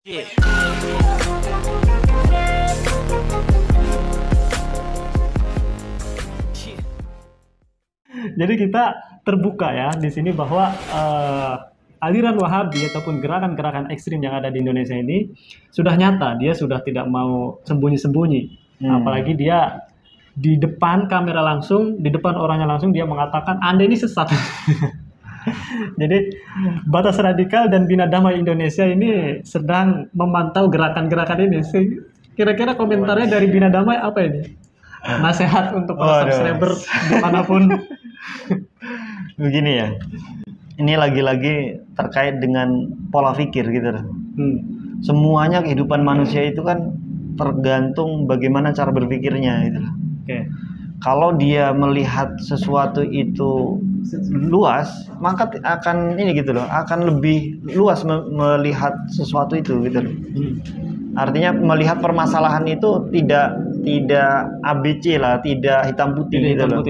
Jadi kita terbuka ya di sini bahwa aliran Wahabi ataupun gerakan-gerakan ekstrim yang ada di Indonesia ini sudah nyata, dia sudah tidak mau sembunyi-sembunyi. Apalagi dia di depan kamera langsung, di depan orangnya langsung dia mengatakan Anda ini sesat. Jadi Batas Radikal dan Bina Damai Indonesia ini sedang memantau gerakan-gerakan ini. Kira-kira komentarnya dari Bina Damai apa ini? Nasihat untuk para subscriber dimanapun. Begini ya, ini lagi-lagi terkait dengan pola pikir gitu. Semuanya kehidupan manusia itu kan tergantung bagaimana cara berpikirnya gitu. Kalau dia melihat sesuatu itu luas, maka akan ini gitu loh, akan lebih luas melihat sesuatu itu gitu loh. Artinya melihat permasalahan itu tidak ABC lah, tidak hitam putih gitu loh.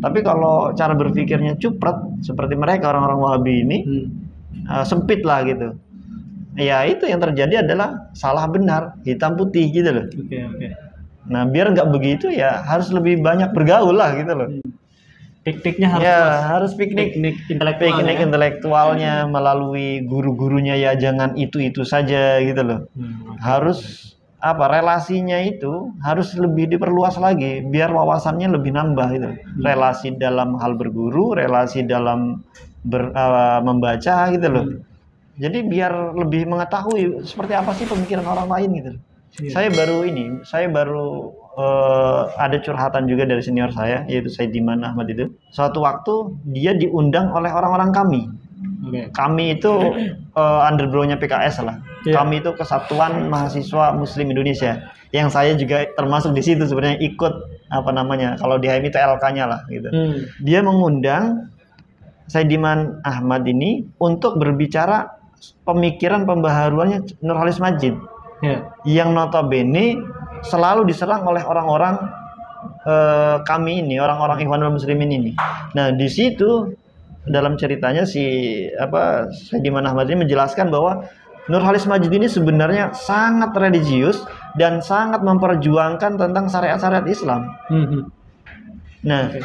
Tapi kalau cara berpikirnya cupret seperti mereka orang-orang Wahabi ini, sempit lah gitu. Ya itu yang terjadi adalah salah benar, hitam putih gitu loh. Nah biar nggak begitu ya harus lebih banyak bergaul lah gitu loh. Pikniknya harus harus piknik intelektualnya melalui guru-gurunya ya, jangan itu saja gitu loh. Harus relasinya itu harus lebih diperluas lagi biar wawasannya lebih nambah gitu. Relasi dalam hal berguru, relasi dalam membaca gitu loh. Jadi biar lebih mengetahui seperti apa sih pemikiran orang lain gitu. Saya baru ada curhatan juga dari senior saya, yaitu Saidiman Ahmad itu. Suatu waktu dia diundang oleh orang-orang kami. Kami itu underbrow-nya PKS lah. Kami itu Kesatuan Mahasiswa Muslim Indonesia. Yang saya juga termasuk di situ sebenarnya, ikut kalau di HMI itu LK-nya lah gitu. Dia mengundang Saidiman Ahmad ini untuk berbicara pemikiran pembaharuannya Nurholis Majid. Yang notabene selalu diserang oleh orang-orang kami ini, orang-orang Ikhwanul Muslimin ini. Nah, di situ dalam ceritanya Saidiman Ahmad ini menjelaskan bahwa Nurholis Majid ini sebenarnya sangat religius dan sangat memperjuangkan tentang syariat-syariat Islam. Nah,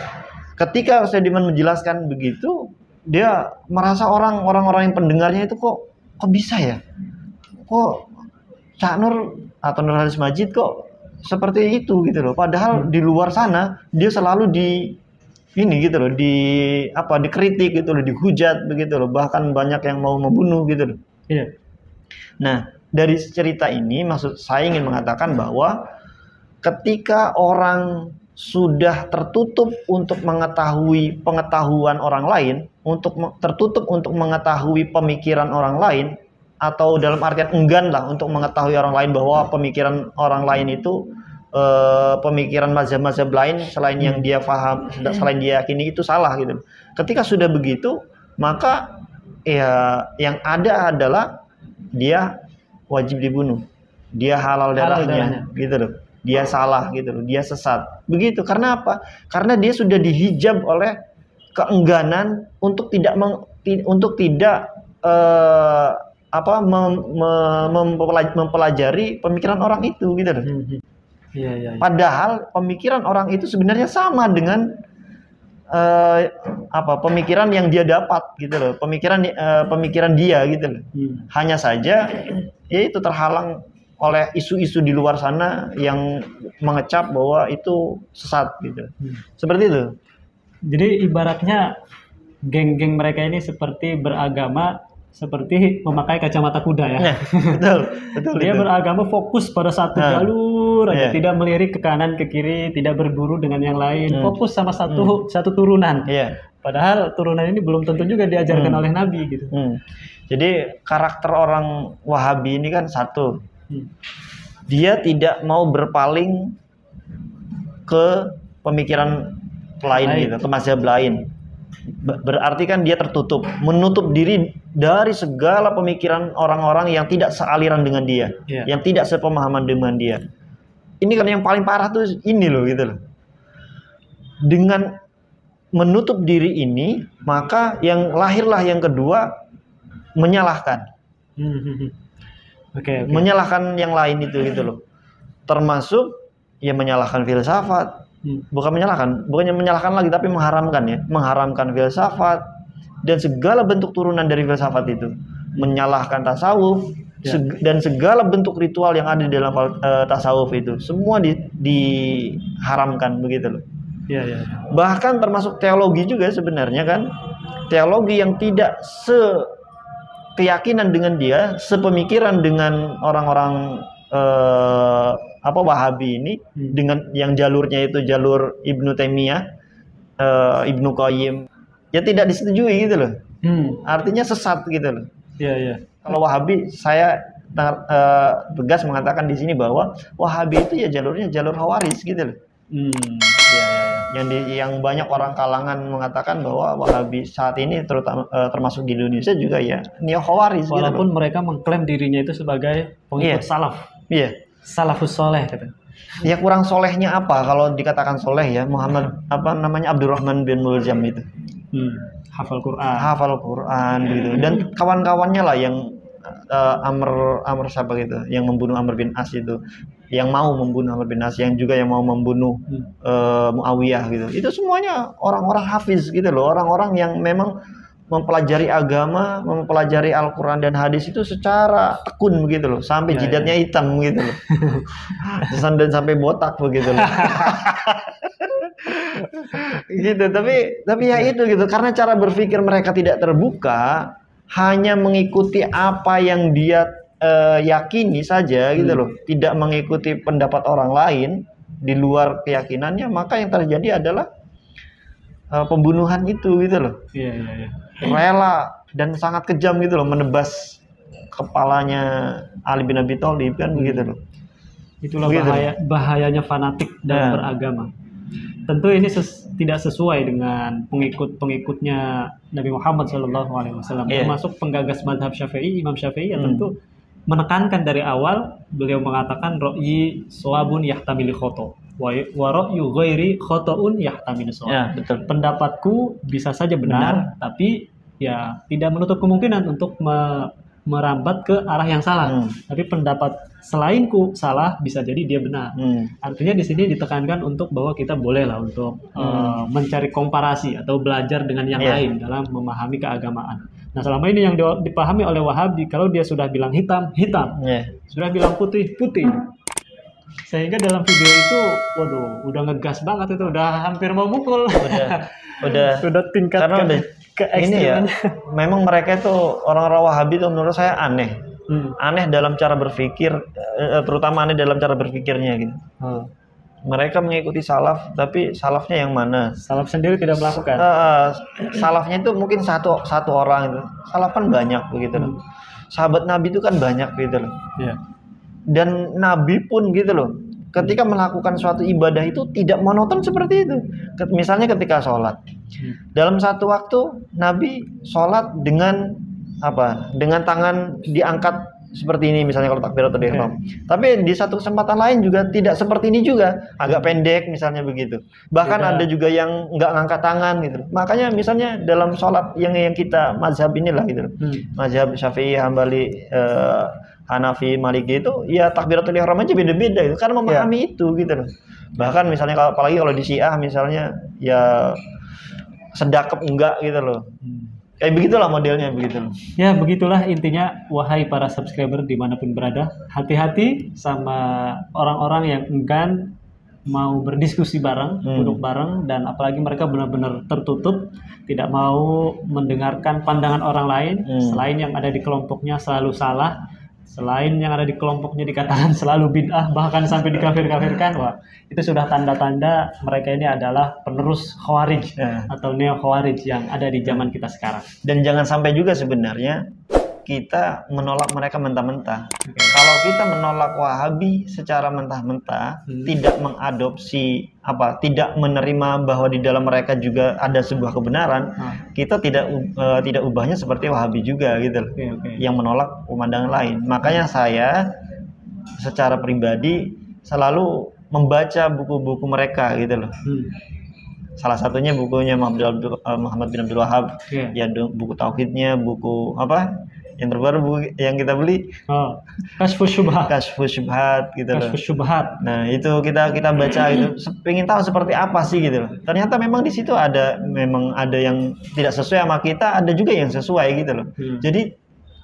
ketika Saidiman menjelaskan begitu, dia merasa orang-orang yang pendengarnya itu kok bisa ya? Kok Cak Nur atau Nurholis Majid kok seperti itu gitu loh. Padahal di luar sana dia selalu dikritik gitu loh, dihujat begitu loh. Bahkan banyak yang mau membunuh gitu loh. Nah, dari cerita ini maksud saya ingin mengatakan bahwa ketika orang sudah tertutup untuk mengetahui pengetahuan orang lain, tertutup untuk mengetahui pemikiran orang lain, atau dalam artian enggan lah untuk mengetahui orang lain bahwa pemikiran orang lain itu pemikiran mazhab-mazhab lain selain yang dia paham, selain dia yakini itu salah gitu. Ketika sudah begitu, maka ya yang ada adalah dia wajib dibunuh, dia halal darahnya gitu loh, dia salah gitu loh, dia sesat begitu. Karena apa? Karena dia sudah dihijab oleh keengganan untuk tidak mempelajari pemikiran orang itu gitu loh. Padahal pemikiran orang itu sebenarnya sama dengan pemikiran yang dia dapat gitu loh, pemikiran dia gitu loh. Hanya saja ya itu terhalang oleh isu-isu di luar sana yang mengecap bahwa itu sesat gitu. Seperti itu. Jadi ibaratnya geng-geng mereka ini seperti beragama seperti memakai kacamata kuda ya. Betul. Dia beragama fokus pada satu jalur aja, tidak melirik ke kanan ke kiri, tidak berburu dengan yang lain, fokus sama satu turunan. Padahal turunan ini belum tentu juga diajarkan oleh Nabi gitu. Jadi karakter orang Wahabi ini kan satu, dia tidak mau berpaling ke pemikiran lain gitu, ke mazhab lain. Berarti kan dia menutup diri dari segala pemikiran orang-orang yang tidak sealiran dengan dia, yang tidak sepemahaman dengan dia. Ini kan yang paling parah tuh ini loh gitu loh. Dengan menutup diri ini, maka yang lahirlah yang kedua menyalahkan. Oke. Menyalahkan yang lain itu gitu loh. Termasuk ya menyalahkan filsafat. Bukannya menyalahkan lagi, tapi mengharamkan ya. Mengharamkan filsafat dan segala bentuk turunan dari filsafat itu. Menyalahkan tasawuf dan segala bentuk ritual yang ada di dalam tasawuf itu. Semua diharamkan begitu loh. Iya. Bahkan termasuk teologi juga sebenarnya kan. Teologi yang tidak keyakinan dengan dia, sepemikiran dengan orang-orang Wahabi ini, dengan yang jalurnya itu jalur Ibnu Taimiyah, Ibnu Qayyim, ya tidak disetujui gitu loh. Artinya sesat gitu loh. Iya. Kalau Wahabi, saya tegas mengatakan di sini bahwa Wahabi itu ya jalurnya jalur Khawarij gitu loh. Yang banyak orang kalangan mengatakan bahwa Wahabi saat ini termasuk di Indonesia juga ya neo Khawarij. Walaupun gitu mereka mengklaim dirinya itu sebagai pengikut salaf. Iya. Salafus soleh gitu. Ya kurang solehnya apa kalau dikatakan soleh ya Muhammad Abdurrahman bin Muljam itu. Hafal Quran gitu. Dan kawan-kawannya lah yang Amr siapa gitu, yang membunuh Amr bin As itu, yang mau membunuh Amr bin As, yang juga yang mau membunuh Muawiyah gitu. Itu semuanya orang-orang hafiz gitu loh, orang-orang yang memang mempelajari agama, mempelajari Al-Quran dan hadis itu secara tekun begitu loh, sampai jidatnya hitam gitu loh. Dan sampai botak begitu loh. Gitu, tapi ya itu gitu, karena cara berpikir mereka tidak terbuka, hanya mengikuti apa yang dia yakini saja gitu loh, tidak mengikuti pendapat orang lain di luar keyakinannya, maka yang terjadi adalah pembunuhan itu gitu loh. Iya. Rela dan sangat kejam gitu loh, menebas kepalanya Ali bin Abi Thalib kan begitu loh. Itulah bahayanya fanatik dalam beragama. Tentu ini tidak sesuai dengan pengikut-pengikutnya Nabi Muhammad SAW, termasuk penggagas madhab Syafi'i, Imam Syafi'i, yang tentu menekankan dari awal, beliau mengatakan ra'yi shawabun yahtamil khoto wa ra'yu ghairi khotoun yahtamil shawab. Ya, betul. Pendapatku bisa saja benar, tapi ya tidak menutup kemungkinan untuk merambat ke arah yang salah. Tapi pendapat selainku salah, bisa jadi dia benar. Artinya di sini ditekankan untuk bahwa kita bolehlah untuk mencari komparasi atau belajar dengan yang lain dalam memahami keagamaan. Nah, selama ini yang dipahami oleh Wahabi, kalau dia sudah bilang hitam, sudah bilang putih. Sehingga dalam video itu, udah ngegas banget itu, udah hampir mau mukul. Udah tingkat ke ini ya. Memang mereka itu orang-orang Wahabi itu menurut saya aneh. Aneh dalam cara berpikir, terutama aneh dalam cara berpikirnya gitu. Mereka mengikuti salaf, tapi salafnya yang mana? Salaf sendiri tidak melakukan. Salafnya itu mungkin satu orang itu. Salaf kan banyak begitu loh. Sahabat Nabi itu kan banyak gitu loh. Dan Nabi pun gitu loh, ketika melakukan suatu ibadah itu tidak monoton seperti itu. Misalnya ketika sholat, dalam satu waktu Nabi sholat dengan dengan tangan diangkat seperti ini, misalnya kalau takbiratul ihram. Tapi di satu kesempatan lain juga tidak seperti ini juga, agak pendek misalnya begitu. Bahkan ada juga yang nggak ngangkat tangan gitu. Makanya misalnya dalam sholat yang kita mazhab inilah gitu, mazhab Syafi'i, Hambali, Hanafi, Maliki itu ya takbiratul ihram aja beda-beda itu, karena memahami itu gitu loh. Bahkan misalnya apalagi kalau di Syiah misalnya ya sedakep enggak gitu loh. Kayak begitulah modelnya begitu loh. Ya begitulah intinya, wahai para subscriber dimanapun berada, hati-hati sama orang-orang yang enggan mau berdiskusi bareng, duduk bareng, dan apalagi mereka benar-benar tertutup, tidak mau mendengarkan pandangan orang lain, selain yang ada di kelompoknya selalu salah, selain yang ada di kelompoknya dikatakan selalu bid'ah, bahkan sampai dikafir-kafirkan. Wah, itu sudah tanda-tanda mereka ini adalah penerus Khawarij atau neo Khawarij yang ada di zaman kita sekarang. Dan jangan sampai juga sebenarnya kita menolak mereka mentah-mentah. Kalau kita menolak Wahabi secara mentah-mentah, tidak mengadopsi tidak menerima bahwa di dalam mereka juga ada sebuah kebenaran, kita tidak ubahnya seperti Wahabi juga gitu loh. Yang menolak pemandangan lain. Makanya saya secara pribadi selalu membaca buku-buku mereka gitu loh. Salah satunya bukunya Muhammad bin Abdul Wahab, ya buku tauhidnya, buku yang terbaru yang kita beli Oh, Kasyfus Syubhat. Kasyfus Syubhat gitu loh. Kasyfus Syubhat. Nah, itu kita baca itu pengen tahu seperti apa sih gitu loh. Ternyata memang di situ memang ada yang tidak sesuai sama kita, ada juga yang sesuai gitu loh. Jadi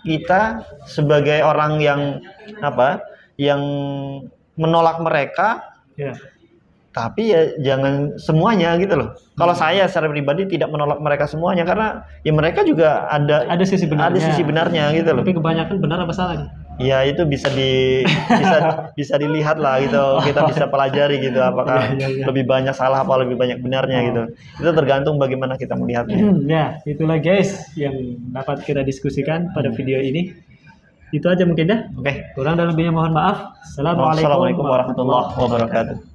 kita sebagai orang yang yang menolak mereka, tapi ya jangan semuanya gitu loh. Kalau saya secara pribadi tidak menolak mereka semuanya karena ya mereka juga ada sisi benarnya. Ada sisi benarnya gitu loh. Tapi kebanyakan benar apa salah? Ya itu bisa dilihat lah gitu. Kita bisa pelajari gitu apakah lebih banyak salah apa lebih banyak benarnya gitu. Itu tergantung bagaimana kita melihatnya. Ya, itulah guys yang dapat kita diskusikan pada video ini. Itu aja mungkin ya. Oke. Kurang dan lebihnya mohon maaf. Assalamualaikum Warahmatullahi wabarakatuh.